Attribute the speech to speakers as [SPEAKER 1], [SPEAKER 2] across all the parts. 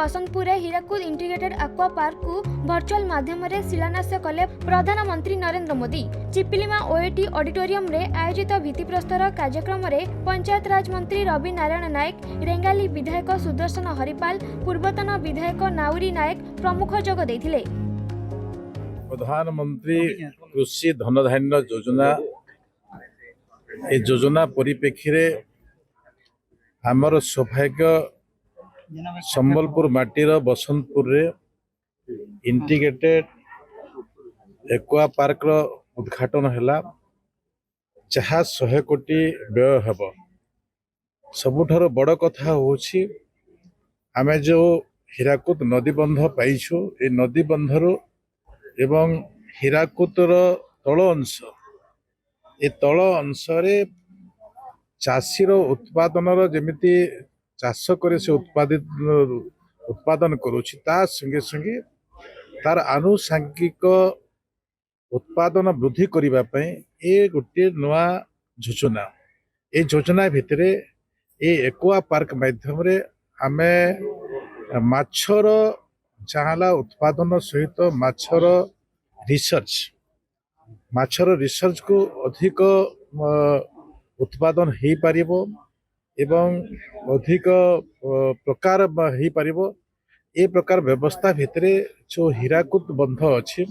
[SPEAKER 1] Basantpur Hirakud integrated aqua park को virtual माध्यम रे शिलान्यास कले प्रधानमंत्री नरेंद्र मोदी। चिपिलिमा ओएटी ऑडिटोरियम रे आयोजित भित्तिप्रस्तर कार्यक्रम रे पंचायत राज मंत्री रवि नारायण नायक, रेंगाली विधायक सुदर्शन हरिपाल, पूर्वतन विधायक नाउरी नायक प्रमुख जोग देथिले।
[SPEAKER 2] प्रधानमंत्री कृषि धनधान्य योजना ए योजना परिप्रेक्षी आमर सौभाग्य संबलपुर माटीर बसंतपुर रे इंटीग्रेटेड एक्वा पार्क उद्घाटन हैला, जहाँ 100 कोटी व्यय हेब। सबुठार बड़ कथा होछि आमे जो हीराकुद नदीबंध पाइछु, ए नदीबंधर एवं हीराकुदर तल अंश, ए तल अंश चाषीर उत्पादनर जेमिति चाष करे से उत्पादन करुछि, ता संगे संगे तार आनुषंगिक उत्पादन वृद्धि करिबा पई ए गोटे नुआ योजना। ए योजना भितरे ए एक्वा पार्क माध्यम रे आमे माछर जहाला उत्पादन सहित माछर रिसर्च को अधिक उत्पादन हो पारिबो एवं अधिक प्रकार हो पारिबो। ए प्रकार व्यवस्था भितरे जो हीराकुद बंध अछि।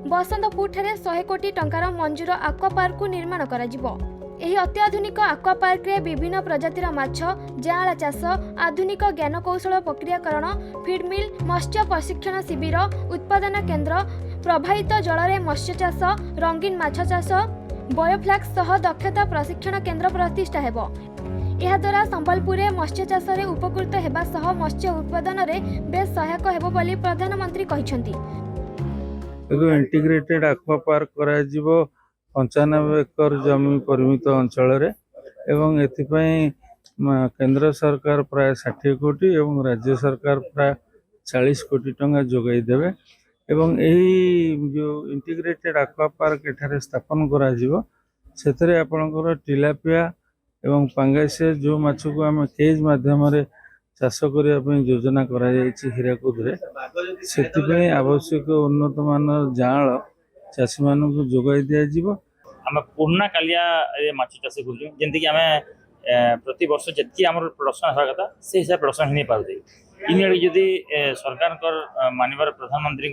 [SPEAKER 1] बसंतपुर ठारे 100 कोटी टंकार मंजूर एक्वा पार्क को निर्माण करा जिवो। एही अत्याधुनिक एक्वा पार्क रे विभिन्न प्रजातिर माछ, जाआला चाष, आधुनिक ज्ञान कौशल प्रक्रियाकरण, फीड मिल, मत्स्य प्रशिक्षण शिविर, उत्पादन केन्द्र, प्रवाहित जल रे मत्स्य चाष, रंगीन माछ चाष, बायोफ्लैक्स सह दक्षता प्रशिक्षण केन्द्र प्रतिष्ठा हेबो। एहा द्वारा संबलपुर रे मत्स्य चाष रे उपकृत हेबा सह मत्स्य उत्पादन रे बेस सहायक हेबो बोली प्रधानमंत्री कहिसंती।
[SPEAKER 3] इंटीग्रेटेड एक्वा पार्क करा जिवो 95 एकर जमी परिमित अंचल रे एवं एथिपाई केंद्र सरकार प्राय 60 कोटी एवं राज्य सरकार प्राय 40 कोटी टंका जोगाई देवे एवं यही जो इंटीग्रेटेड एक्वा पार्क एठारे स्थापन करा जिवो सेतरे आपनकर टिलापिया एवं पांगासिया जो माछ को आम केज माध्यम रे चाष करने योजना करा जायछि हीराकुद रे, सेतिपई आवश्यक उन्नत मान जाल चाषी मानक जोगाई दिया जिवो।
[SPEAKER 4] आम पुर्णा कालिया माछ चाष कर जमीक आम प्रति वर्ष जी आम प्रोडक्शन होगा कथा से हिसाब प्रोडक्शन नहीं पाते। इन जदि सरकार मानवर प्रधानमंत्री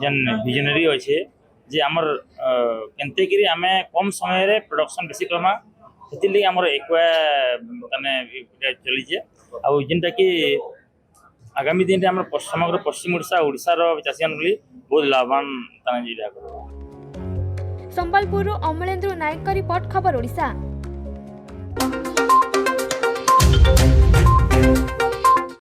[SPEAKER 4] जेन विजनरी अच्छे जे आमर केनते आम कम समय प्रोडक्शन बेसी करमा से आमर एक्वा माने चलीजे आउ जेनटा कि आगामी दिन में समग्र पश्चिम ओडिशार चाषी मान बहुत लाभवान कर।
[SPEAKER 1] संबलपुर अमलेंद्र नायक रिपोर्ट, खबर ओडिशा।